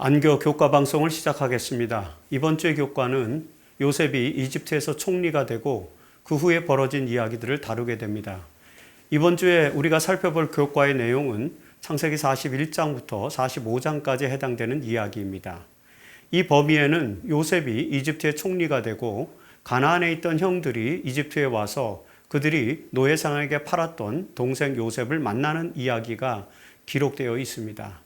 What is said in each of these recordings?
안교 교과 방송을 시작하겠습니다. 이번 주의 교과는 요셉이 이집트에서 총리가 되고 그 후에 벌어진 이야기들을 다루게 됩니다. 이번 주에 우리가 살펴볼 교과의 내용은 창세기 41장부터 45장까지 해당되는 이야기입니다. 이 범위에는 요셉이 이집트의 총리가 되고 가나안에 있던 형들이 이집트에 와서 그들이 노예상에게 팔았던 동생 요셉을 만나는 이야기가 기록되어 있습니다.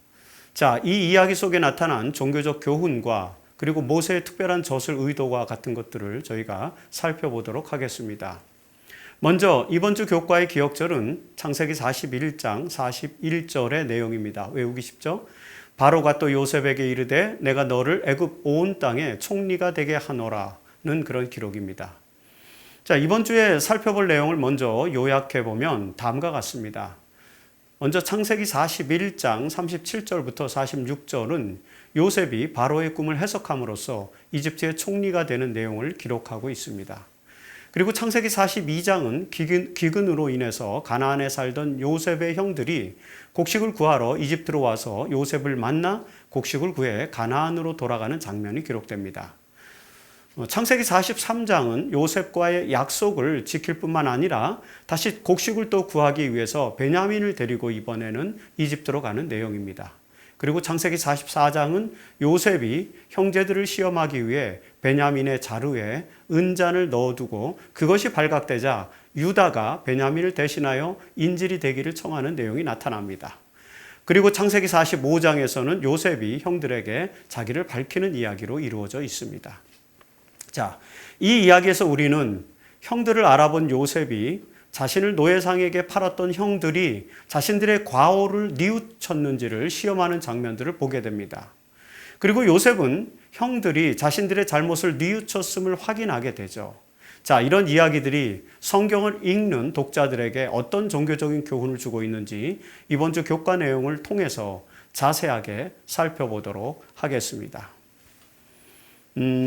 자, 이 이야기 속에 나타난 종교적 교훈과 그리고 모세의 특별한 젖을 의도와 같은 것들을 저희가 살펴보도록 하겠습니다. 먼저 이번 주 교과의 기억절은 창세기 41장 41절의 내용입니다. 외우기 쉽죠? 바로가 또 요셉에게 이르되 내가 너를 애굽 온 땅에 총리가 되게 하노라는 그런 기록입니다. 자, 이번 주에 살펴볼 내용을 먼저 요약해 보면 다음과 같습니다. 먼저 창세기 41장 37절부터 46절은 요셉이 바로의 꿈을 해석함으로써 이집트의 총리가 되는 내용을 기록하고 있습니다. 그리고 창세기 42장은 기근으로 인해서 가나안에 살던 요셉의 형들이 곡식을 구하러 이집트로 와서 요셉을 만나 곡식을 구해 가나안으로 돌아가는 장면이 기록됩니다. 창세기 43장은 요셉과의 약속을 지킬 뿐만 아니라 다시 곡식을 또 구하기 위해서 베냐민을 데리고 이번에는 이집트로 가는 내용입니다. 그리고 창세기 44장은 요셉이 형제들을 시험하기 위해 베냐민의 자루에 은잔을 넣어두고 그것이 발각되자 유다가 베냐민을 대신하여 인질이 되기를 청하는 내용이 나타납니다. 그리고 창세기 45장에서는 요셉이 형들에게 자기를 밝히는 이야기로 이루어져 있습니다. 자, 이 이야기에서 우리는 형들을 알아본 요셉이 자신을 노예상에게 팔았던 형들이 자신들의 과오를 뉘우쳤는지를 시험하는 장면들을 보게 됩니다. 그리고 요셉은 형들이 자신들의 잘못을 뉘우쳤음을 확인하게 되죠. 자, 이런 이야기들이 성경을 읽는 독자들에게 어떤 종교적인 교훈을 주고 있는지 이번 주 교과 내용을 통해서 자세하게 살펴보도록 하겠습니다.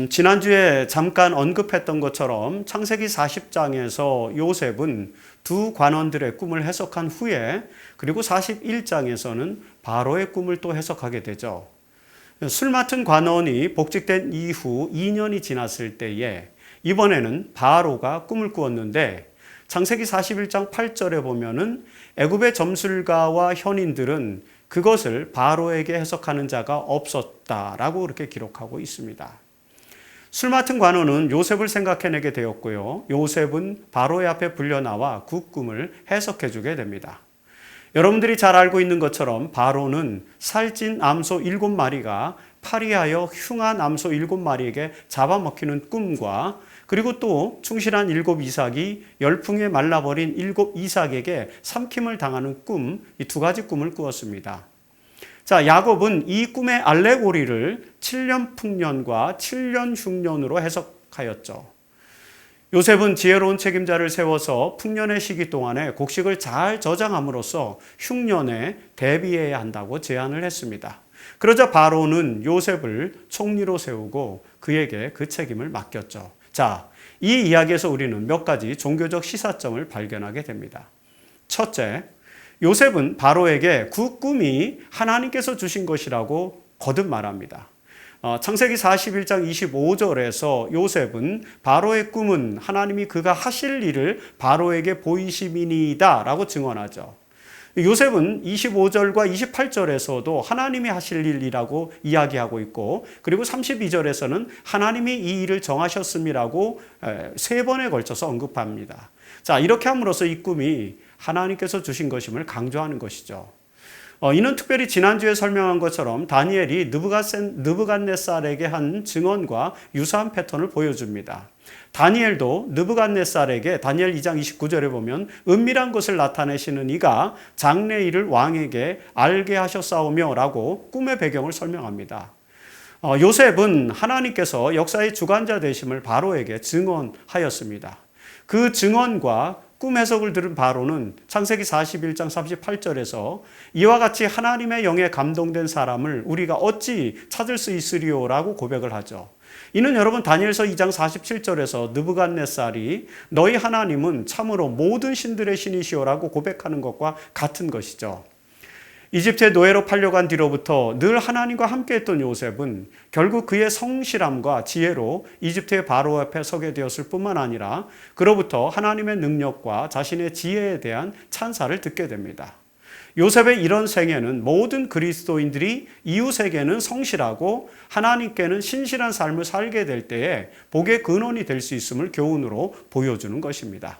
지난주에 잠깐 언급했던 것처럼 창세기 40장에서 요셉은 두 관원들의 꿈을 해석한 후에 그리고 41장에서는 바로의 꿈을 또 해석하게 되죠. 술 맡은 관원이 복직된 이후 2년이 지났을 때에 이번에는 바로가 꿈을 꾸었는데 창세기 41장 8절에 보면은 애굽의 점술가와 현인들은 그것을 바로에게 해석하는 자가 없었다라고 그렇게 기록하고 있습니다. 술 맡은 관원은 요셉을 생각해내게 되었고요. 요셉은 바로의 앞에 불려나와 그 꿈을 해석해 주게 됩니다. 여러분들이 잘 알고 있는 것처럼 바로는 살찐 암소 7마리가 파리하여 흉한 암소 7마리에게 잡아먹히는 꿈과 그리고 또 충실한 7 이삭이 열풍에 말라버린 7 이삭에게 삼킴을 당하는 꿈, 이 두 가지 꿈을 꾸었습니다. 자, 야곱은 이 꿈의 알레고리를 7년 풍년과 7년 흉년으로 해석하였죠. 요셉은 지혜로운 책임자를 세워서 풍년의 시기 동안에 곡식을 잘 저장함으로써 흉년에 대비해야 한다고 제안을 했습니다. 그러자 바로는 요셉을 총리로 세우고 그에게 그 책임을 맡겼죠. 자, 이 이야기에서 우리는 몇 가지 종교적 시사점을 발견하게 됩니다. 첫째, 요셉은 바로에게 그 꿈이 하나님께서 주신 것이라고 거듭 말합니다. 창세기 41장 25절에서 요셉은 바로의 꿈은 하나님이 그가 하실 일을 바로에게 보이심이니이다 라고 증언하죠. 요셉은 25절과 28절에서도 하나님이 하실 일이라고 이야기하고 있고 그리고 32절에서는 하나님이 이 일을 정하셨음이라고 3번에 걸쳐서 언급합니다. 자, 이렇게 함으로써 이 꿈이 하나님께서 주신 것임을 강조하는 것이죠. 이는 특별히 지난주에 설명한 것처럼 다니엘이 느부갓네살에게 한 증언과 유사한 패턴을 보여줍니다. 다니엘도 느부갓네살에게 다니엘 2장 29절에 보면 은밀한 것을 나타내시는 이가 장래일을 왕에게 알게 하셨사오며 라고 꿈의 배경을 설명합니다. 요셉은 하나님께서 역사의 주관자 되심을 바로에게 증언하였습니다. 그 증언과 꿈 해석을 들은 바로는 창세기 41장 38절에서 이와 같이 하나님의 영에 감동된 사람을 우리가 어찌 찾을 수 있으리요라고 고백을 하죠. 이는 여러분 다니엘서 2장 47절에서 느부갓네살이 너희 하나님은 참으로 모든 신들의 신이시오라고 고백하는 것과 같은 것이죠. 이집트의 노예로 팔려간 뒤로부터 늘 하나님과 함께했던 요셉은 결국 그의 성실함과 지혜로 이집트의 바로 앞에 서게 되었을 뿐만 아니라 그로부터 하나님의 능력과 자신의 지혜에 대한 찬사를 듣게 됩니다. 요셉의 이런 생애는 모든 그리스도인들이 이웃에게는 성실하고 하나님께는 신실한 삶을 살게 될 때에 복의 근원이 될 수 있음을 교훈으로 보여주는 것입니다.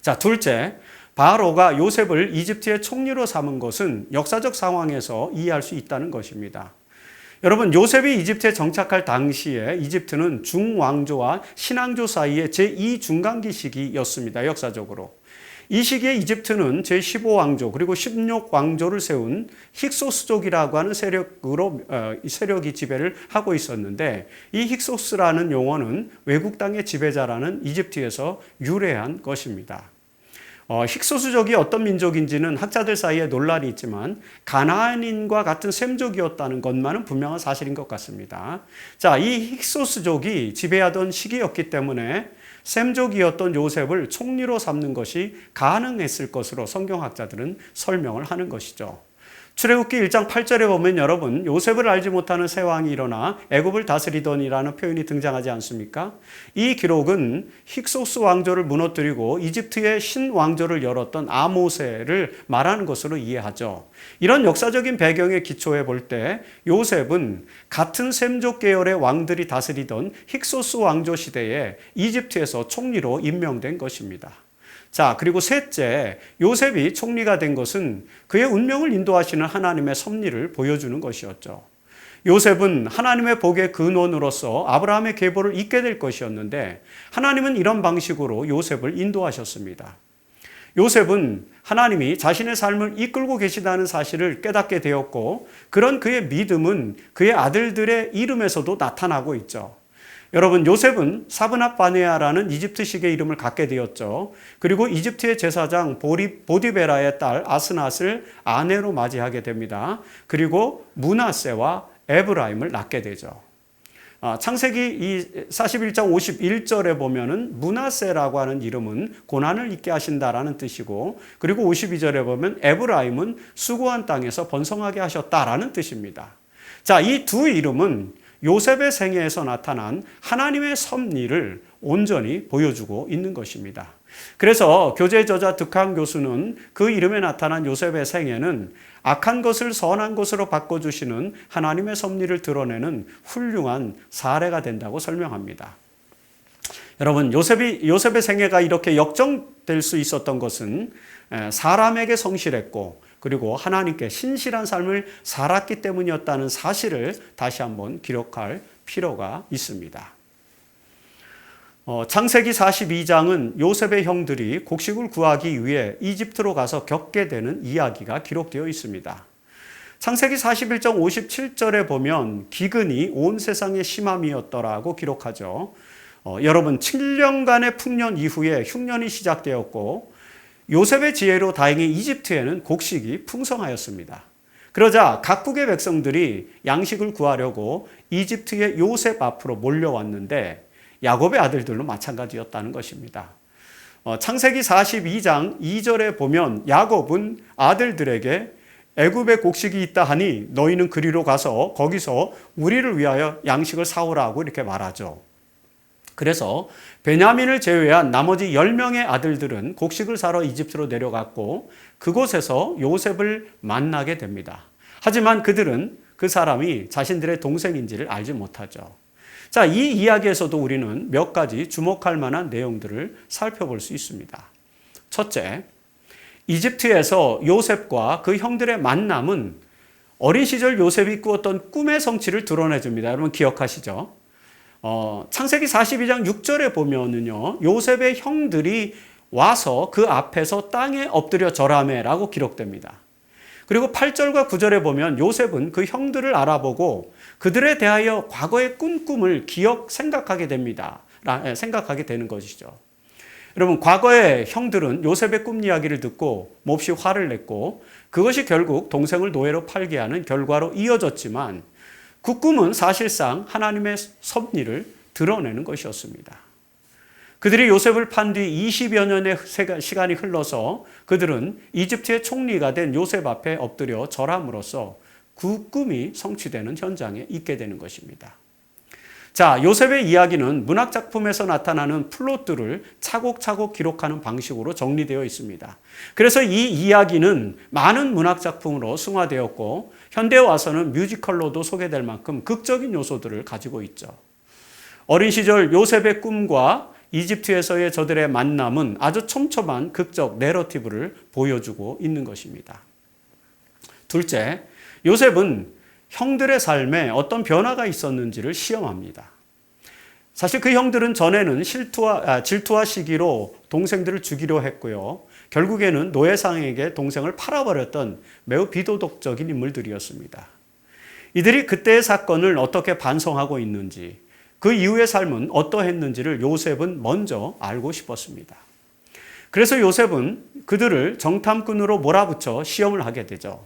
자, 둘째, 바로가 요셉을 이집트의 총리로 삼은 것은 역사적 상황에서 이해할 수 있다는 것입니다. 여러분, 요셉이 이집트에 정착할 당시에 이집트는 중왕조와 신왕조 사이의 제2중간기 시기였습니다. 역사적으로. 이 시기에 이집트는 제15왕조 그리고 16왕조를 세운 힉소스족이라고 하는 세력이 지배를 하고 있었는데, 이 힉소스라는 용어는 외국 땅의 지배자라는 이집트에서 유래한 것입니다. 힉소스족이 어떤 민족인지는 학자들 사이에 논란이 있지만 가나안인과 같은 셈족이었다는 것만은 분명한 사실인 것 같습니다. 자, 이 힉소스족이 지배하던 시기였기 때문에 셈족이었던 요셉을 총리로 삼는 것이 가능했을 것으로 성경학자들은 설명을 하는 것이죠. 출애굽기 1장 8절에 보면 여러분, 요셉을 알지 못하는 새 왕이 일어나 애굽을 다스리더니라는 표현이 등장하지 않습니까? 이 기록은 힉소스 왕조를 무너뜨리고 이집트의 신왕조를 열었던 아모세를 말하는 것으로 이해하죠. 이런 역사적인 배경에 기초해 볼 때 요셉은 같은 셈족 계열의 왕들이 다스리던 힉소스 왕조 시대에 이집트에서 총리로 임명된 것입니다. 자, 그리고 셋째, 요셉이 총리가 된 것은 그의 운명을 인도하시는 하나님의 섭리를 보여주는 것이었죠. 요셉은 하나님의 복의 근원으로서 아브라함의 계보를 잇게 될 것이었는데 하나님은 이런 방식으로 요셉을 인도하셨습니다. 요셉은 하나님이 자신의 삶을 이끌고 계시다는 사실을 깨닫게 되었고, 그런 그의 믿음은 그의 아들들의 이름에서도 나타나고 있죠. 여러분, 요셉은 사브낫 바네아라는 이집트식의 이름을 갖게 되었죠. 그리고 이집트의 제사장 보디베라의 딸 아스낫을 아내로 맞이하게 됩니다. 그리고 므낫세와 에브라임을 낳게 되죠. 창세기 41장 51절에 보면은 므낫세라고 하는 이름은 고난을 잊게 하신다라는 뜻이고, 그리고 52절에 보면 에브라임은 수고한 땅에서 번성하게 하셨다라는 뜻입니다. 자, 이 두 이름은 요셉의 생애에서 나타난 하나님의 섭리를 온전히 보여주고 있는 것입니다. 그래서 교재 저자 득한 교수는 그 이름에 나타난 요셉의 생애는 악한 것을 선한 것으로 바꿔주시는 하나님의 섭리를 드러내는 훌륭한 사례가 된다고 설명합니다. 여러분, 요셉의 생애가 이렇게 역정될 수 있었던 것은 사람에게 성실했고, 그리고 하나님께 신실한 삶을 살았기 때문이었다는 사실을 다시 한번 기록할 필요가 있습니다. 창세기 42장은 요셉의 형들이 곡식을 구하기 위해 이집트로 가서 겪게 되는 이야기가 기록되어 있습니다. 창세기 41장 57절에 보면 기근이 온 세상의 심함이었더라고 기록하죠. 여러분, 7년간의 풍년 이후에 흉년이 시작되었고, 요셉의 지혜로 다행히 이집트에는 곡식이 풍성하였습니다. 그러자 각국의 백성들이 양식을 구하려고 이집트의 요셉 앞으로 몰려왔는데 야곱의 아들들도 마찬가지였다는 것입니다. 창세기 42장 2절에 보면 야곱은 아들들에게 애굽에 곡식이 있다 하니 너희는 그리로 가서 거기서 우리를 위하여 양식을 사오라고 이렇게 말하죠. 그래서 베냐민을 제외한 나머지 10명의 아들들은 곡식을 사러 이집트로 내려갔고 그곳에서 요셉을 만나게 됩니다. 하지만 그들은 그 사람이 자신들의 동생인지를 알지 못하죠. 자, 이 이야기에서도 우리는 몇 가지 주목할 만한 내용들을 살펴볼 수 있습니다. 첫째, 이집트에서 요셉과 그 형들의 만남은 어린 시절 요셉이 꾸었던 꿈의 성취를 드러내줍니다. 여러분 기억하시죠? 창세기 42장 6절에 보면은요, 요셉의 형들이 와서 그 앞에서 땅에 엎드려 절하매라고 기록됩니다. 그리고 8절과 9절에 보면 요셉은 그 형들을 알아보고 그들에 대하여 과거의 꾼 꿈을 생각하게 됩니다. 생각하게 되는 것이죠. 여러분, 과거의 형들은 요셉의 꿈 이야기를 듣고 몹시 화를 냈고 그것이 결국 동생을 노예로 팔게 하는 결과로 이어졌지만 그 꿈은 사실상 하나님의 섭리를 드러내는 것이었습니다. 그들이 요셉을 판 뒤 20여 년의 시간이 흘러서 그들은 이집트의 총리가 된 요셉 앞에 엎드려 절함으로써 그 꿈이 성취되는 현장에 있게 되는 것입니다. 자, 요셉의 이야기는 문학작품에서 나타나는 플롯들을 차곡차곡 기록하는 방식으로 정리되어 있습니다. 그래서 이 이야기는 많은 문학작품으로 승화되었고 현대에 와서는 뮤지컬로도 소개될 만큼 극적인 요소들을 가지고 있죠. 어린 시절 요셉의 꿈과 이집트에서의 저들의 만남은 아주 촘촘한 극적 내러티브를 보여주고 있는 것입니다. 둘째, 요셉은 형들의 삶에 어떤 변화가 있었는지를 시험합니다. 사실 그 형들은 전에는 질투와 시기로 동생들을 죽이려 했고요. 결국에는 노예상에게 동생을 팔아버렸던 매우 비도덕적인 인물들이었습니다. 이들이 그때의 사건을 어떻게 반성하고 있는지, 그 이후의 삶은 어떠했는지를 요셉은 먼저 알고 싶었습니다. 그래서 요셉은 그들을 정탐꾼으로 몰아붙여 시험을 하게 되죠.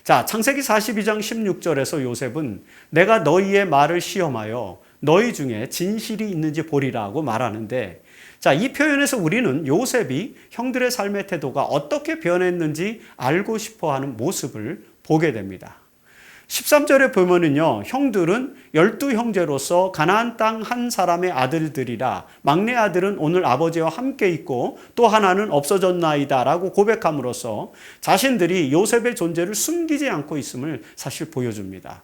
자, 창세기 42장 16절에서 요셉은 내가 너희의 말을 시험하여 너희 중에 진실이 있는지 보리라고 말하는데, 자, 이 표현에서 우리는 요셉이 형들의 삶의 태도가 어떻게 변했는지 알고 싶어 하는 모습을 보게 됩니다. 13절에 보면은요, 형들은 12형제로서 가나안 땅 한 사람의 아들들이라 막내 아들은 오늘 아버지와 함께 있고 또 하나는 없어졌나이다 라고 고백함으로써 자신들이 요셉의 존재를 숨기지 않고 있음을 사실 보여줍니다.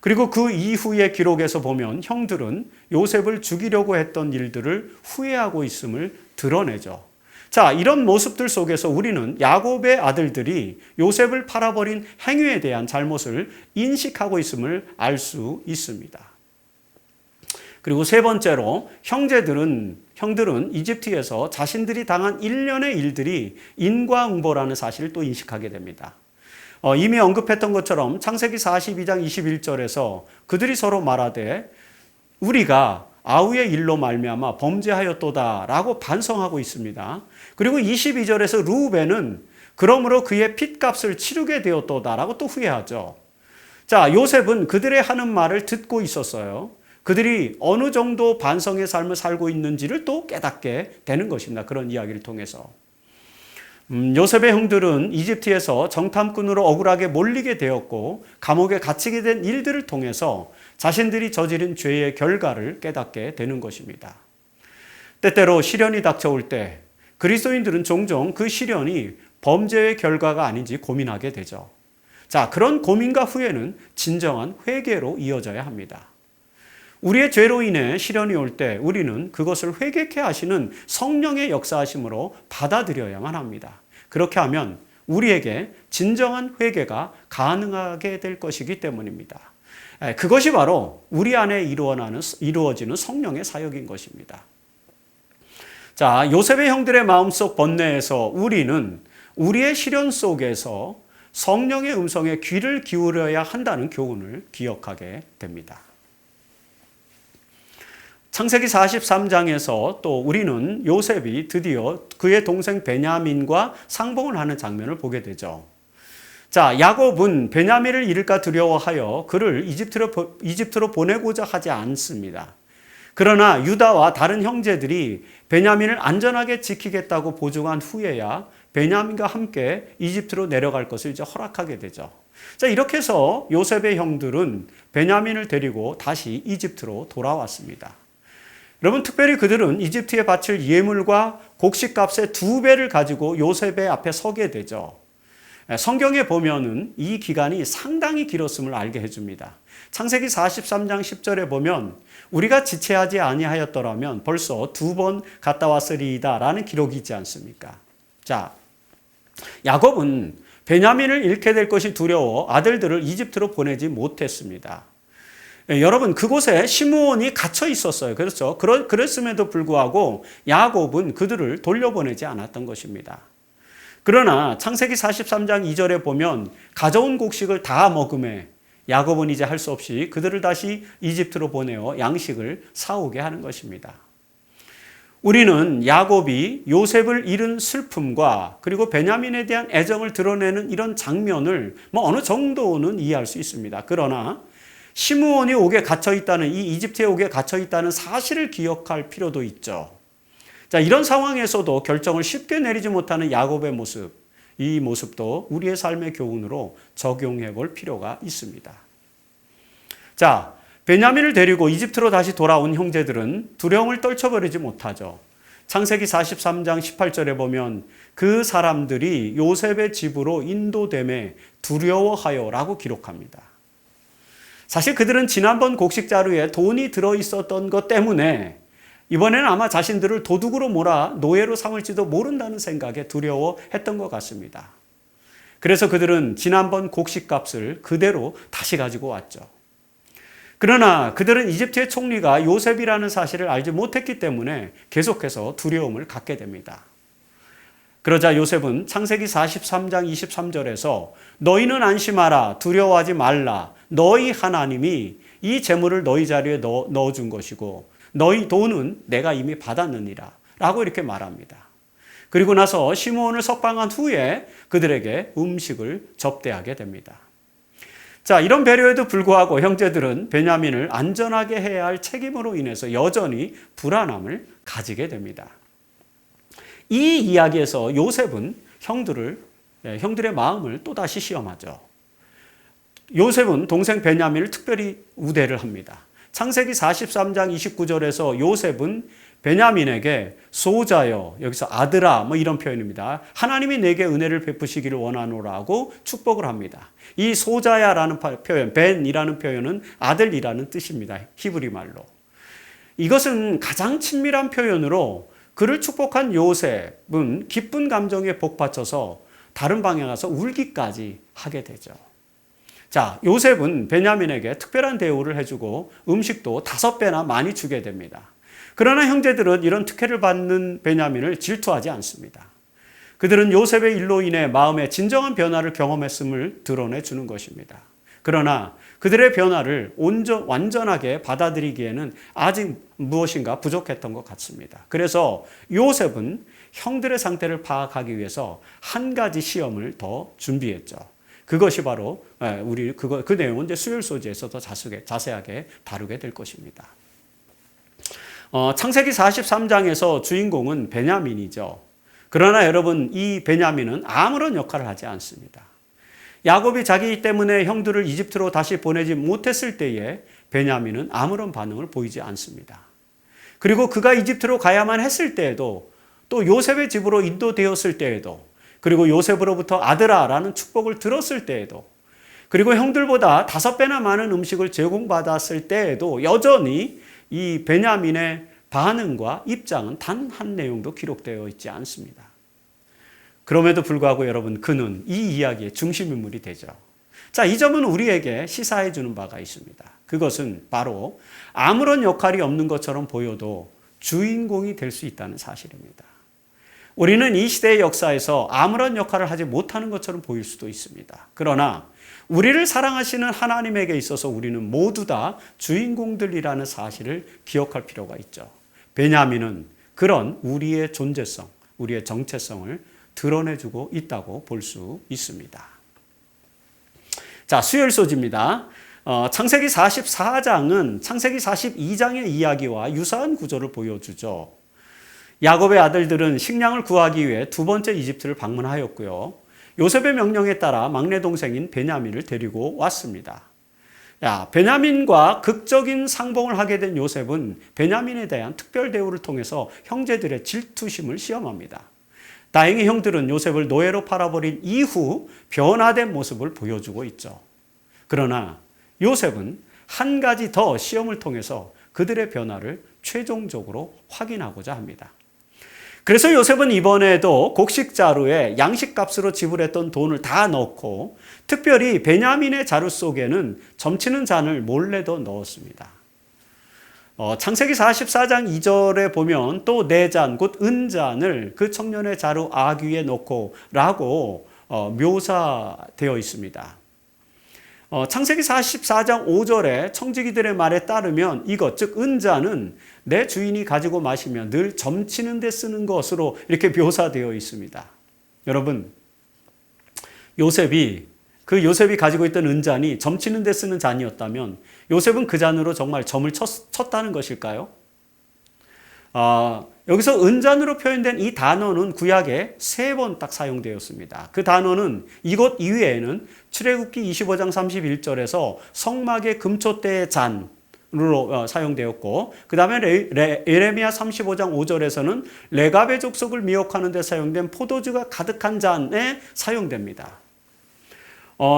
그리고 그 이후의 기록에서 보면 형들은 요셉을 죽이려고 했던 일들을 후회하고 있음을 드러내죠. 자, 이런 모습들 속에서 우리는 야곱의 아들들이 요셉을 팔아버린 행위에 대한 잘못을 인식하고 있음을 알 수 있습니다. 그리고 세 번째로 형들은 이집트에서 자신들이 당한 일련의 일들이 인과응보라는 사실을 또 인식하게 됩니다. 이미 언급했던 것처럼 창세기 42장 21절에서 그들이 서로 말하되 우리가 아우의 일로 말미암아 범죄하였도다라고 반성하고 있습니다. 그리고 22절에서 루벤은 그러므로 그의 핏값을 치르게 되었도다라고 또 후회하죠. 자, 요셉은 그들의 하는 말을 듣고 있었어요. 그들이 어느 정도 반성의 삶을 살고 있는지를 또 깨닫게 되는 것입니다. 그런 이야기를 통해서. 요셉의 형들은 이집트에서 정탐꾼으로 억울하게 몰리게 되었고 감옥에 갇히게 된 일들을 통해서 자신들이 저지른 죄의 결과를 깨닫게 되는 것입니다. 때때로 시련이 닥쳐올 때 그리스도인들은 종종 그 시련이 범죄의 결과가 아닌지 고민하게 되죠. 자, 그런 고민과 후회는 진정한 회개로 이어져야 합니다. 우리의 죄로 인해 시련이 올 때 우리는 그것을 회개케 하시는 성령의 역사하심으로 받아들여야만 합니다. 그렇게 하면 우리에게 진정한 회개가 가능하게 될 것이기 때문입니다. 그것이 바로 우리 안에 이루어지는 성령의 사역인 것입니다. 자, 요셉의 형들의 마음속 번뇌에서 우리는 우리의 시련 속에서 성령의 음성에 귀를 기울여야 한다는 교훈을 기억하게 됩니다. 창세기 43장에서 또 우리는 요셉이 드디어 그의 동생 베냐민과 상봉을 하는 장면을 보게 되죠. 자, 야곱은 베냐민을 잃을까 두려워하여 그를 이집트로 보내고자 하지 않습니다. 그러나 유다와 다른 형제들이 베냐민을 안전하게 지키겠다고 보증한 후에야 베냐민과 함께 이집트로 내려갈 것을 이제 허락하게 되죠. 자, 이렇게 해서 요셉의 형들은 베냐민을 데리고 다시 이집트로 돌아왔습니다. 여러분, 특별히 그들은 이집트에 바칠 예물과 곡식값의 2배를 가지고 요셉의 앞에 서게 되죠. 성경에 보면은 이 기간이 상당히 길었음을 알게 해줍니다. 창세기 43장 10절에 보면 우리가 지체하지 아니하였더라면 벌써 2번 갔다 왔으리이다 라는 기록이 있지 않습니까? 자, 야곱은 베냐민을 잃게 될 것이 두려워 아들들을 이집트로 보내지 못했습니다. 여러분, 그곳에 시므온이 갇혀 있었어요. 그렇죠? 그랬음에도 불구하고 야곱은 그들을 돌려보내지 않았던 것입니다. 그러나 창세기 43장 2절에 보면 가져온 곡식을 다 먹음에 야곱은 이제 할 수 없이 그들을 다시 이집트로 보내어 양식을 사오게 하는 것입니다. 우리는 야곱이 요셉을 잃은 슬픔과 그리고 베냐민에 대한 애정을 드러내는 이런 장면을 어느 정도는 이해할 수 있습니다. 그러나 시므온이 옥에 갇혀 있다는, 이 이집트에 옥에 갇혀 있다는 사실을 기억할 필요도 있죠. 자, 이런 상황에서도 결정을 쉽게 내리지 못하는 야곱의 모습, 이 모습도 우리의 삶의 교훈으로 적용해 볼 필요가 있습니다. 자, 베냐민을 데리고 이집트로 다시 돌아온 형제들은 두려움을 떨쳐버리지 못하죠. 창세기 43장 18절에 보면 그 사람들이 요셉의 집으로 인도됨에 두려워하여라고 기록합니다. 사실 그들은 지난번 곡식 자루에 돈이 들어있었던 것 때문에 이번에는 아마 자신들을 도둑으로 몰아 노예로 삼을지도 모른다는 생각에 두려워했던 것 같습니다. 그래서 그들은 지난번 곡식값을 그대로 다시 가지고 왔죠. 그러나 그들은 이집트의 총리가 요셉이라는 사실을 알지 못했기 때문에 계속해서 두려움을 갖게 됩니다. 그러자 요셉은 창세기 43장 23절에서 너희는 안심하라, 두려워하지 말라, 너희 하나님이 이 재물을 너희 자리에 넣어준 것이고 너희 돈은 내가 이미 받았느니라 라고 이렇게 말합니다. 그리고 나서 시므온을 석방한 후에 그들에게 음식을 접대하게 됩니다. 자, 이런 배려에도 불구하고 형제들은 베냐민을 안전하게 해야 할 책임으로 인해서 여전히 불안함을 가지게 됩니다. 이 이야기에서 요셉은 형들의 마음을 또다시 시험하죠. 요셉은 동생 베냐민을 특별히 우대를 합니다. 창세기 43장 29절에서 요셉은 베냐민에게 소자여, 여기서 아들아 뭐 이런 표현입니다. 하나님이 내게 은혜를 베푸시기를 원하노라고 축복을 합니다. 이 소자야라는 표현, 벤이라는 표현은 아들이라는 뜻입니다. 히브리 말로. 이것은 가장 친밀한 표현으로 그를 축복한 요셉은 기쁜 감정에 복받쳐서 다른 방에 가서 울기까지 하게 되죠. 자, 요셉은 베냐민에게 특별한 대우를 해주고 음식도 5배나 많이 주게 됩니다. 그러나 형제들은 이런 특혜를 받는 베냐민을 질투하지 않습니다. 그들은 요셉의 일로 인해 마음의 진정한 변화를 경험했음을 드러내 주는 것입니다. 그러나 그들의 변화를 완전하게 받아들이기에는 아직 무엇인가 부족했던 것 같습니다. 그래서 요셉은 형들의 상태를 파악하기 위해서 한 가지 시험을 더 준비했죠. 그것이 바로 그 내용은 이제 수요일 소지에서 더 자세하게 다루게 될 것입니다. 창세기 43장에서 주인공은 베냐민이죠. 그러나 여러분, 이 베냐민은 아무런 역할을 하지 않습니다. 야곱이 자기 때문에 형들을 이집트로 다시 보내지 못했을 때에 베냐민은 아무런 반응을 보이지 않습니다. 그리고 그가 이집트로 가야만 했을 때에도, 또 요셉의 집으로 인도되었을 때에도, 그리고 요셉으로부터 아들아라는 축복을 들었을 때에도, 그리고 형들보다 5배나 많은 음식을 제공받았을 때에도 여전히 이 베냐민의 반응과 입장은 단 한 내용도 기록되어 있지 않습니다. 그럼에도 불구하고 여러분, 그는 이 이야기의 중심인물이 되죠. 자, 이 점은 우리에게 시사해 주는 바가 있습니다. 그것은 바로 아무런 역할이 없는 것처럼 보여도 주인공이 될 수 있다는 사실입니다. 우리는 이 시대의 역사에서 아무런 역할을 하지 못하는 것처럼 보일 수도 있습니다. 그러나 우리를 사랑하시는 하나님에게 있어서 우리는 모두 다 주인공들이라는 사실을 기억할 필요가 있죠. 베냐민은 그런 우리의 존재성, 우리의 정체성을 드러내주고 있다고 볼 수 있습니다. 자, 수요일 소지입니다. 창세기 44장은 창세기 42장의 이야기와 유사한 구조를 보여주죠. 야곱의 아들들은 식량을 구하기 위해 2번째 이집트를 방문하였고요. 요셉의 명령에 따라 막내 동생인 베냐민을 데리고 왔습니다. 베냐민과 극적인 상봉을 하게 된 요셉은 베냐민에 대한 특별 대우를 통해서 형제들의 질투심을 시험합니다. 다행히 형들은 요셉을 노예로 팔아버린 이후 변화된 모습을 보여주고 있죠. 그러나 요셉은 한 가지 더 시험을 통해서 그들의 변화를 최종적으로 확인하고자 합니다. 그래서 요셉은 이번에도 곡식 자루에 양식값으로 지불했던 돈을 다 넣고 특별히 베냐민의 자루 속에는 점치는 잔을 몰래 더 넣었습니다. 창세기 44장 2절에 보면 또 네 잔, 곧 은잔을 그 청년의 자루 아귀에 넣고 라고 묘사되어 있습니다. 창세기 44장 5절에 청지기들의 말에 따르면 이것, 즉 은잔은 내 주인이 가지고 마시며 늘 점치는 데 쓰는 것으로 이렇게 묘사되어 있습니다. 여러분, 요셉이 가지고 있던 은잔이 점치는 데 쓰는 잔이었다면 요셉은 그 잔으로 정말 점을 쳤다는 것일까요? 여기서 은잔으로 표현된 이 단어는 구약에 3번 딱 사용되었습니다. 그 단어는 이것 이외에는 출애굽기 25장 31절에서 성막의 금초대의 잔으로 사용되었고, 그 다음에 예레미야 35장 5절에서는 레갑의 족속을 미혹하는 데 사용된 포도주가 가득한 잔에 사용됩니다.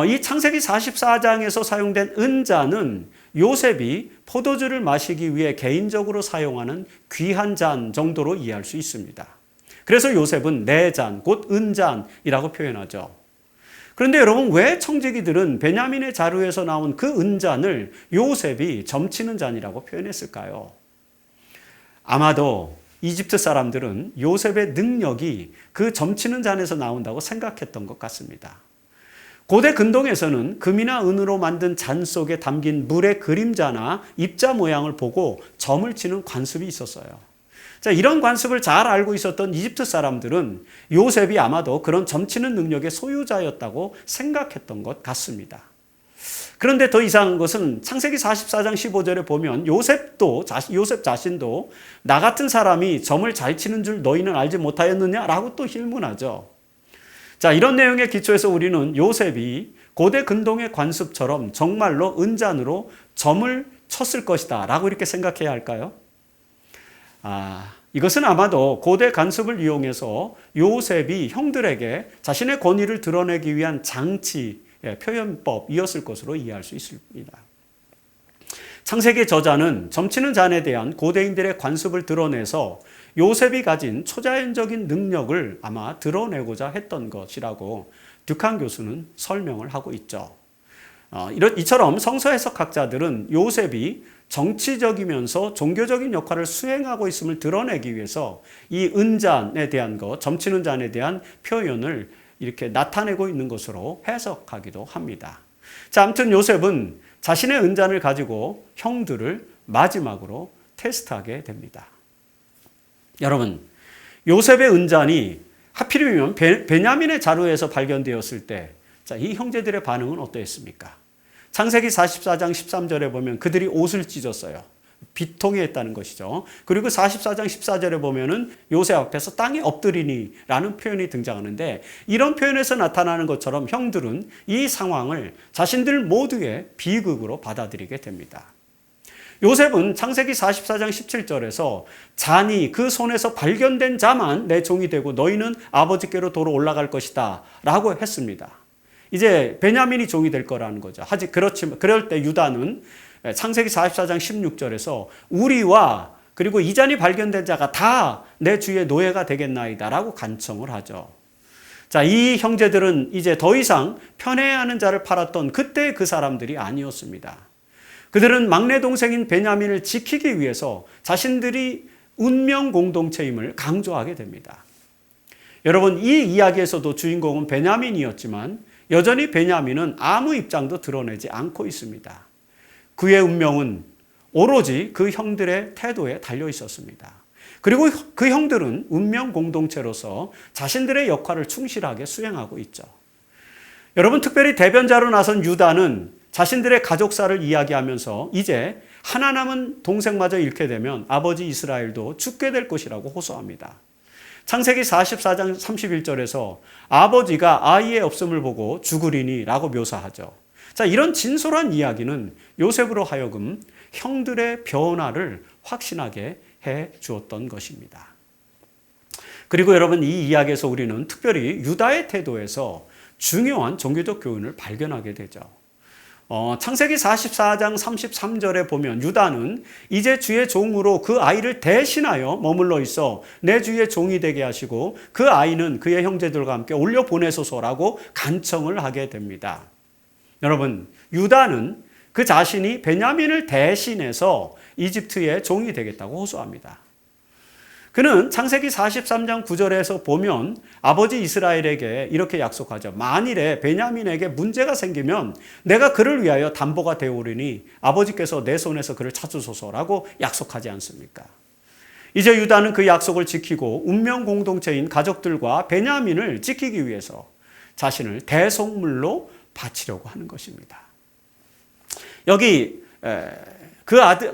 이 창세기 44장에서 사용된 은잔은 요셉이 포도주를 마시기 위해 개인적으로 사용하는 귀한 잔 정도로 이해할 수 있습니다. 그래서 요셉은 내 잔, 곧 은잔이라고 표현하죠. 그런데 여러분, 왜 청지기들은 베냐민의 자루에서 나온 그 은잔을 요셉이 점치는 잔이라고 표현했을까요? 아마도 이집트 사람들은 요셉의 능력이 그 점치는 잔에서 나온다고 생각했던 것 같습니다. 고대 근동에서는 금이나 은으로 만든 잔 속에 담긴 물의 그림자나 입자 모양을 보고 점을 치는 관습이 있었어요. 자, 이런 관습을 잘 알고 있었던 이집트 사람들은 요셉이 아마도 그런 점치는 능력의 소유자였다고 생각했던 것 같습니다. 그런데 더 이상한 것은 창세기 44장 15절에 보면 요셉 자신도 나 같은 사람이 점을 잘 치는 줄 너희는 알지 못하였느냐라고 또 질문하죠. 자, 이런 내용의 기초에서 우리는 요셉이 고대 근동의 관습처럼 정말로 은잔으로 점을 쳤을 것이다 라고 이렇게 생각해야 할까요? 이것은 아마도 고대 관습을 이용해서 요셉이 형들에게 자신의 권위를 드러내기 위한 장치, 표현법이었을 것으로 이해할 수 있습니다. 창세기 저자는 점치는 잔에 대한 고대인들의 관습을 드러내서 요셉이 가진 초자연적인 능력을 아마 드러내고자 했던 것이라고 듀칸 교수는 설명을 하고 있죠. 이처럼 성서 해석학자들은 요셉이 정치적이면서 종교적인 역할을 수행하고 있음을 드러내기 위해서 이 은잔에 대한 것, 점치는 잔에 대한 표현을 이렇게 나타내고 있는 것으로 해석하기도 합니다. 자, 아무튼 요셉은 자신의 은잔을 가지고 형들을 마지막으로 테스트하게 됩니다. 여러분, 요셉의 은잔이 하필이면 베냐민의 자루에서 발견되었을 때, 자, 이 형제들의 반응은 어떠했습니까? 창세기 44장 13절에 보면 그들이 옷을 찢었어요. 비통해 했다는 것이죠. 그리고 44장 14절에 보면은 요셉 앞에서 땅에 엎드리니 라는 표현이 등장하는데, 이런 표현에서 나타나는 것처럼 형들은 이 상황을 자신들 모두의 비극으로 받아들이게 됩니다. 요셉은 창세기 44장 17절에서 잔이 그 손에서 발견된 자만 내 종이 되고 너희는 아버지께로 도로 올라갈 것이다 라고 했습니다. 이제 베냐민이 종이 될 거라는 거죠. 그렇지만 그럴 때 유다는 창세기 44장 16절에서 우리와 그리고 이 잔이 발견된 자가 다 내 주의 노예가 되겠나이다 라고 간청을 하죠. 자, 이 형제들은 이제 더 이상 편애해야 하는 자를 팔았던 그때 그 사람들이 아니었습니다. 그들은 막내 동생인 베냐민을 지키기 위해서 자신들이 운명 공동체임을 강조하게 됩니다. 여러분, 이 이야기에서도 주인공은 베냐민이었지만 여전히 베냐민은 아무 입장도 드러내지 않고 있습니다. 그의 운명은 오로지 그 형들의 태도에 달려 있었습니다. 그리고 그 형들은 운명 공동체로서 자신들의 역할을 충실하게 수행하고 있죠. 여러분, 특별히 대변자로 나선 유다는 자신들의 가족사를 이야기하면서 이제 하나 남은 동생마저 잃게 되면 아버지 이스라엘도 죽게 될 것이라고 호소합니다. 창세기 44장 31절에서 아버지가 아이의 없음을 보고 죽으리니 라고 묘사하죠. 자, 이런 진솔한 이야기는 요셉으로 하여금 형들의 변화를 확신하게 해 주었던 것입니다. 그리고 여러분, 이 이야기에서 우리는 특별히 유다의 태도에서 중요한 종교적 교훈을 발견하게 되죠. 창세기 44장 33절에 보면 유다는 이제 주의 종으로 그 아이를 대신하여 머물러 있어 내 주의 종이 되게 하시고 그 아이는 그의 형제들과 함께 올려 보내소서라고 간청을 하게 됩니다. 여러분, 유다는 그 자신이 베냐민을 대신해서 이집트의 종이 되겠다고 호소합니다. 그는 창세기 43장 9절에서 보면 아버지 이스라엘에게 이렇게 약속하죠. 만일에 베냐민에게 문제가 생기면 내가 그를 위하여 담보가 되오리니 아버지께서 내 손에서 그를 찾으소서라고 약속하지 않습니까? 이제 유다는 그 약속을 지키고 운명 공동체인 가족들과 베냐민을 지키기 위해서 자신을 대속물로 바치려고 하는 것입니다. 여기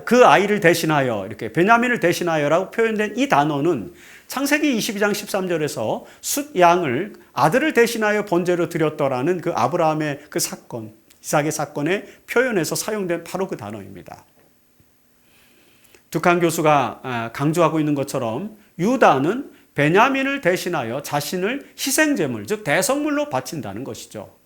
그 아이를 대신하여 이렇게 베냐민을 대신하여라고 표현된 이 단어는 창세기 22장 13절에서 숫 양을 아들을 대신하여 번제로 드렸더라는 그 아브라함의 그 사건, 이삭의 사건의 표현에서 사용된 바로 그 단어입니다. 둑한 교수가 강조하고 있는 것처럼 유다는 베냐민을 대신하여 자신을 희생제물, 즉 대성물로 바친다는 것이죠.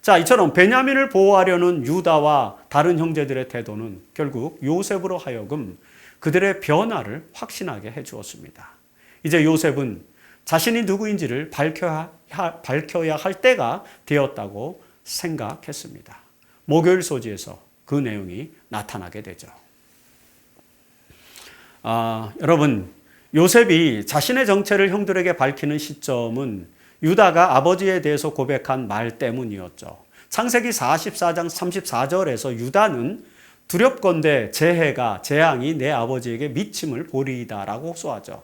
자, 이처럼 베냐민을 보호하려는 유다와 다른 형제들의 태도는 결국 요셉으로 하여금 그들의 변화를 확신하게 해주었습니다. 이제 요셉은 자신이 누구인지를 밝혀야 할 때가 되었다고 생각했습니다. 목요일 소지에서 그 내용이 나타나게 되죠. 여러분, 요셉이 자신의 정체를 형들에게 밝히는 시점은 유다가 아버지에 대해서 고백한 말 때문이었죠. 창세기 44장 34절에서 유다는 두렵건대 재앙이 내 아버지에게 미침을 보리이다라고 호소하죠.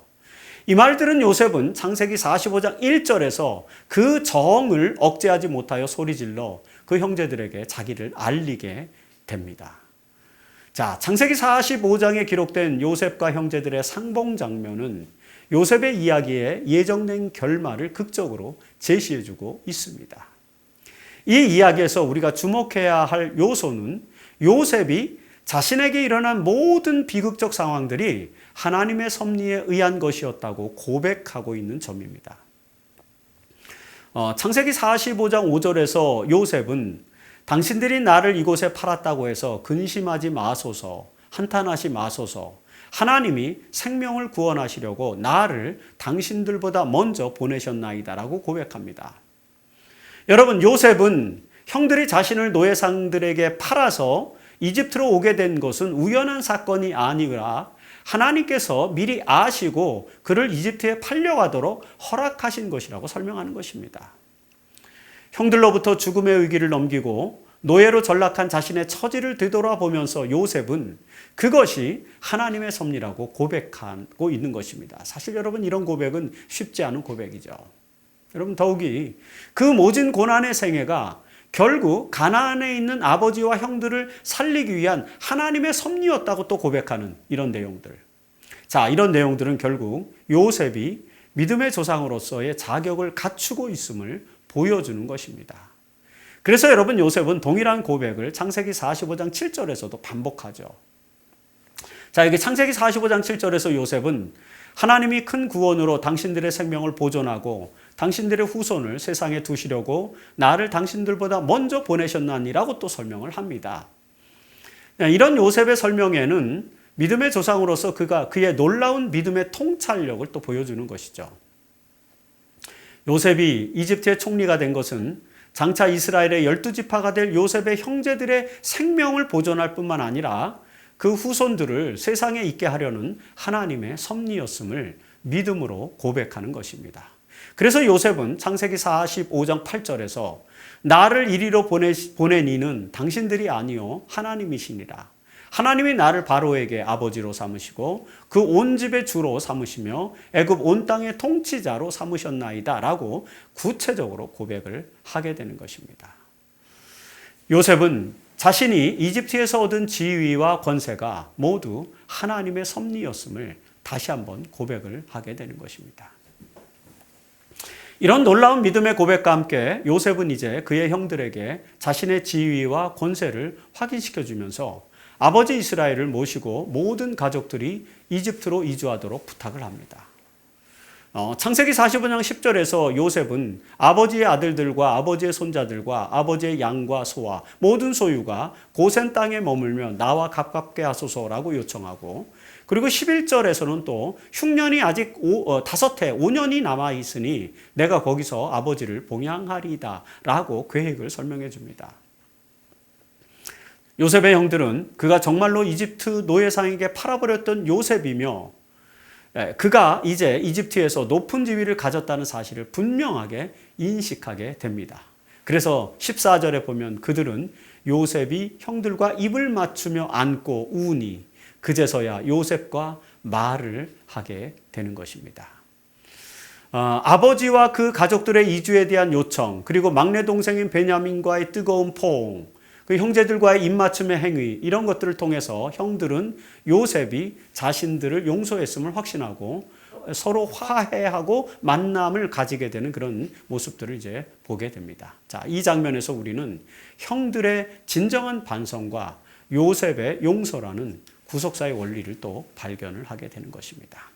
이 말들은 요셉은 창세기 45장 1절에서 그 정을 억제하지 못하여 소리질러 그 형제들에게 자기를 알리게 됩니다. 자, 창세기 45장에 기록된 요셉과 형제들의 상봉 장면은 요셉의 이야기에 예정된 결말을 극적으로 제시해주고 있습니다. 이 이야기에서 우리가 주목해야 할 요소는 요셉이 자신에게 일어난 모든 비극적 상황들이 하나님의 섭리에 의한 것이었다고 고백하고 있는 점입니다. 창세기 45장 5절에서 요셉은 당신들이 나를 이곳에 팔았다고 해서 근심하지 마소서, 한탄하지 마소서, 하나님이 생명을 구원하시려고 나를 당신들보다 먼저 보내셨나이다라고 고백합니다. 여러분, 요셉은 형들이 자신을 노예상들에게 팔아서 이집트로 오게 된 것은 우연한 사건이 아니라 하나님께서 미리 아시고 그를 이집트에 팔려가도록 허락하신 것이라고 설명하는 것입니다. 형들로부터 죽음의 위기를 넘기고 노예로 전락한 자신의 처지를 되돌아보면서 요셉은 그것이 하나님의 섭리라고 고백하고 있는 것입니다. 사실 여러분, 이런 고백은 쉽지 않은 고백이죠. 여러분, 더욱이 그 모진 고난의 생애가 결국 가나안에 있는 아버지와 형들을 살리기 위한 하나님의 섭리였다고 또 고백하는 이런 내용들. 자, 이런 내용들은 결국 요셉이 믿음의 조상으로서의 자격을 갖추고 있음을 보여주는 것입니다. 그래서 여러분, 요셉은 동일한 고백을 창세기 45장 7절에서도 반복하죠. 자, 여기 창세기 45장 7절에서 요셉은 하나님이 큰 구원으로 당신들의 생명을 보존하고 당신들의 후손을 세상에 두시려고 나를 당신들보다 먼저 보내셨나니라고 또 설명을 합니다. 이런 요셉의 설명에는 믿음의 조상으로서 그의 놀라운 믿음의 통찰력을 또 보여주는 것이죠. 요셉이 이집트의 총리가 된 것은 장차 이스라엘의 12지파가 될 요셉의 형제들의 생명을 보존할 뿐만 아니라 그 후손들을 세상에 있게 하려는 하나님의 섭리였음을 믿음으로 고백하는 것입니다. 그래서 요셉은 창세기 45장 8절에서 나를 이리로 보낸 이는 당신들이 아니요 하나님이시니라. 하나님이 나를 바로에게 아버지로 삼으시고 그 온 집의 주로 삼으시며 애굽 온 땅의 통치자로 삼으셨나이다 라고 구체적으로 고백을 하게 되는 것입니다. 요셉은 자신이 이집트에서 얻은 지위와 권세가 모두 하나님의 섭리였음을 다시 한번 고백을 하게 되는 것입니다. 이런 놀라운 믿음의 고백과 함께 요셉은 이제 그의 형들에게 자신의 지위와 권세를 확인시켜주면서 아버지 이스라엘을 모시고 모든 가족들이 이집트로 이주하도록 부탁을 합니다. 창세기 45장 10절에서 요셉은 아버지의 아들들과 아버지의 손자들과 아버지의 양과 소와 모든 소유가 고센 땅에 머물며 나와 가깝게 하소서라고 요청하고, 그리고 11절에서는 또 흉년이 아직 5년이 남아있으니 내가 거기서 아버지를 봉양하리이다 라고 계획을 설명해 줍니다. 요셉의 형들은 그가 정말로 이집트 노예상에게 팔아버렸던 요셉이며 그가 이제 이집트에서 높은 지위를 가졌다는 사실을 분명하게 인식하게 됩니다. 그래서 14절에 보면 그들은 요셉이 형들과 입을 맞추며 안고 우니 그제서야 요셉과 말을 하게 되는 것입니다. 아버지와 그 가족들의 이주에 대한 요청, 그리고 막내 동생인 베냐민과의 뜨거운 포옹, 그 형제들과의 입맞춤의 행위 이런 것들을 통해서 형들은 요셉이 자신들을 용서했음을 확신하고 서로 화해하고 만남을 가지게 되는 그런 모습들을 이제 보게 됩니다. 자, 이 장면에서 우리는 형들의 진정한 반성과 요셉의 용서라는 구속사의 원리를 또 발견을 하게 되는 것입니다.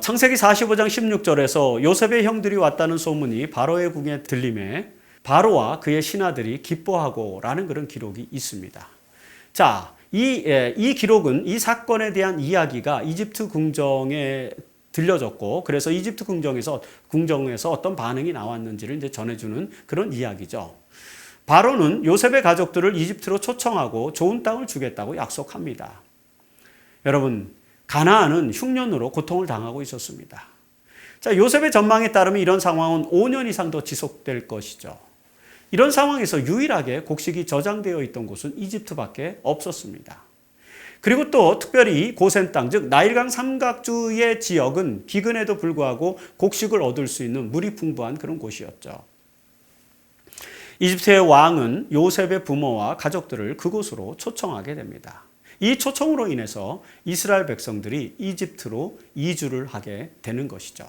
창세기 45장 16절에서 요셉의 형들이 왔다는 소문이 바로의 궁에 들림에 바로와 그의 신하들이 기뻐하고 라는 그런 기록이 있습니다. 자, 이 기록은 이 사건에 대한 이야기가 이집트 궁정에 들려졌고 그래서 이집트 궁정에서 어떤 반응이 나왔는지를 이제 전해주는 그런 이야기죠. 바로는 요셉의 가족들을 이집트로 초청하고 좋은 땅을 주겠다고 약속합니다. 여러분, 가나안은 흉년으로 고통을 당하고 있었습니다. 자, 요셉의 전망에 따르면 이런 상황은 5년 이상 더 지속될 것이죠. 이런 상황에서 유일하게 곡식이 저장되어 있던 곳은 이집트밖에 없었습니다. 그리고 또 특별히 고센 땅, 즉 나일강 삼각주의 지역은 기근에도 불구하고 곡식을 얻을 수 있는 물이 풍부한 그런 곳이었죠. 이집트의 왕은 요셉의 부모와 가족들을 그곳으로 초청하게 됩니다. 이 초청으로 인해서 이스라엘 백성들이 이집트로 이주를 하게 되는 것이죠.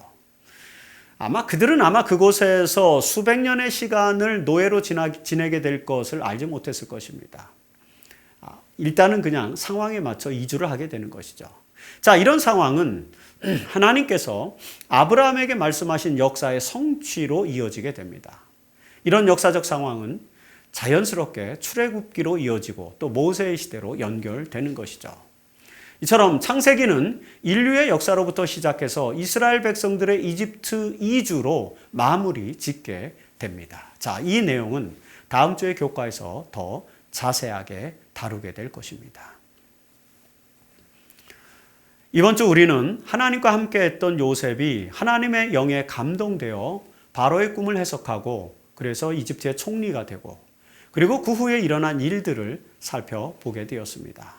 그들은 그곳에서 수백 년의 시간을 노예로 지내게 될 것을 알지 못했을 것입니다. 일단은 그냥 상황에 맞춰 이주를 하게 되는 것이죠. 자, 이런 상황은 하나님께서 아브라함에게 말씀하신 역사의 성취로 이어지게 됩니다. 이런 역사적 상황은 자연스럽게 출애굽기로 이어지고 또 모세의 시대로 연결되는 것이죠. 이처럼 창세기는 인류의 역사로부터 시작해서 이스라엘 백성들의 이집트 이주로 마무리 짓게 됩니다. 자, 이 내용은 다음 주의 교과에서 더 자세하게 다루게 될 것입니다. 이번 주 우리는 하나님과 함께 했던 요셉이 하나님의 영에 감동되어 바로의 꿈을 해석하고 그래서 이집트의 총리가 되고 그리고 그 후에 일어난 일들을 살펴보게 되었습니다.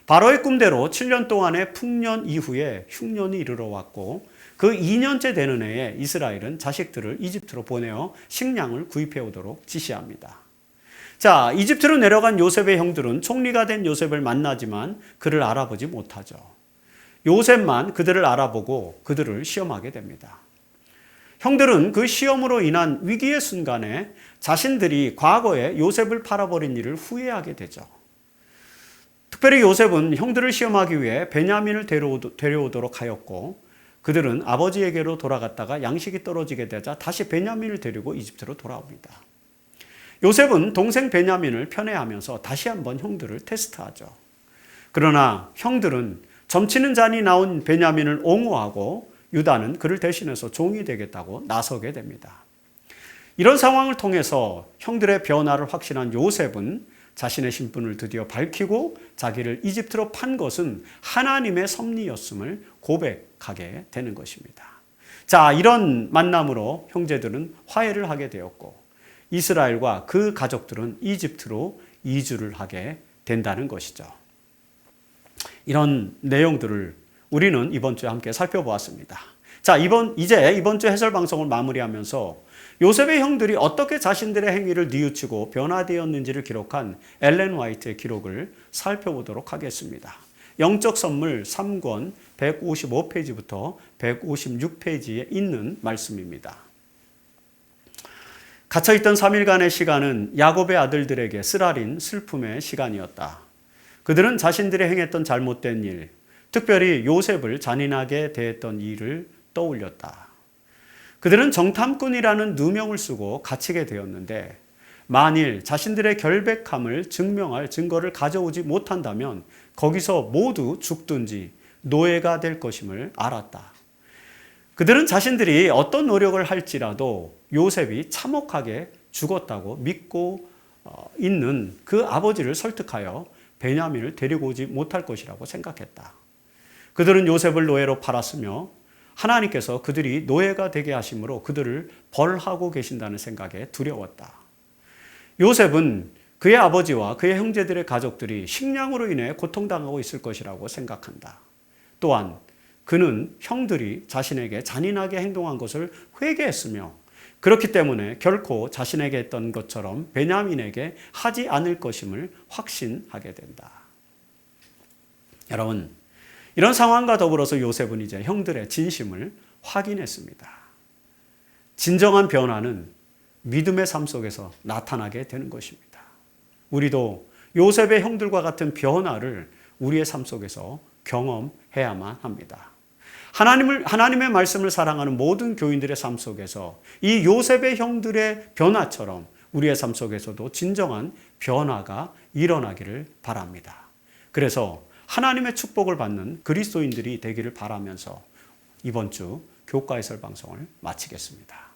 바로의 꿈대로 7년 동안의 풍년 이후에 흉년이 이르러 왔고 그 2년째 되는 해에 이스라엘은 자식들을 이집트로 보내어 식량을 구입해 오도록 지시합니다. 자, 이집트로 내려간 요셉의 형들은 총리가 된 요셉을 만나지만 그를 알아보지 못하죠. 요셉만 그들을 알아보고 그들을 시험하게 됩니다. 형들은 그 시험으로 인한 위기의 순간에 자신들이 과거에 요셉을 팔아버린 일을 후회하게 되죠. 특별히 요셉은 형들을 시험하기 위해 베냐민을 데려오도록 하였고 그들은 아버지에게로 돌아갔다가 양식이 떨어지게 되자 다시 베냐민을 데리고 이집트로 돌아옵니다. 요셉은 동생 베냐민을 편애하면서 다시 한번 형들을 테스트하죠. 그러나 형들은 점치는 잔이 나온 베냐민을 옹호하고 유다는 그를 대신해서 종이 되겠다고 나서게 됩니다. 이런 상황을 통해서 형들의 변화를 확신한 요셉은 자신의 신분을 드디어 밝히고 자기를 이집트로 판 것은 하나님의 섭리였음을 고백하게 되는 것입니다. 자, 이런 만남으로 형제들은 화해를 하게 되었고 이스라엘과 그 가족들은 이집트로 이주를 하게 된다는 것이죠. 이런 내용들을 우리는 이번 주에 함께 살펴보았습니다. 자, 이번 주 해설 방송을 마무리하면서 요셉의 형들이 어떻게 자신들의 행위를 뉘우치고 변화되었는지를 기록한 엘렌 화이트의 기록을 살펴보도록 하겠습니다. 영적 선물 3권 155페이지부터 156페이지에 있는 말씀입니다. 갇혀있던 3일간의 시간은 야곱의 아들들에게 쓰라린 슬픔의 시간이었다. 그들은 자신들이 행했던 잘못된 일, 특별히 요셉을 잔인하게 대했던 일을 떠올렸다. 그들은 정탐꾼이라는 누명을 쓰고 갇히게 되었는데 만일 자신들의 결백함을 증명할 증거를 가져오지 못한다면 거기서 모두 죽든지 노예가 될 것임을 알았다. 그들은 자신들이 어떤 노력을 할지라도 요셉이 참혹하게 죽었다고 믿고 있는 그 아버지를 설득하여 베냐민을 데리고 오지 못할 것이라고 생각했다. 그들은 요셉을 노예로 팔았으며 하나님께서 그들이 노예가 되게 하심으로 그들을 벌하고 계신다는 생각에 두려웠다. 요셉은 그의 아버지와 그의 형제들의 가족들이 식량으로 인해 고통당하고 있을 것이라고 생각한다. 또한 그는 형들이 자신에게 잔인하게 행동한 것을 회개했으며 그렇기 때문에 결코 자신에게 했던 것처럼 베냐민에게 하지 않을 것임을 확신하게 된다. 여러분, 이런 상황과 더불어서 요셉은 이제 형들의 진심을 확인했습니다. 진정한 변화는 믿음의 삶 속에서 나타나게 되는 것입니다. 우리도 요셉의 형들과 같은 변화를 우리의 삶 속에서 경험해야만 합니다. 하나님의 말씀을 사랑하는 모든 교인들의 삶 속에서 이 요셉의 형들의 변화처럼 우리의 삶 속에서도 진정한 변화가 일어나기를 바랍니다. 그래서 하나님의 축복을 받는 그리스도인들이 되기를 바라면서 이번 주 교과 해설 방송을 마치겠습니다.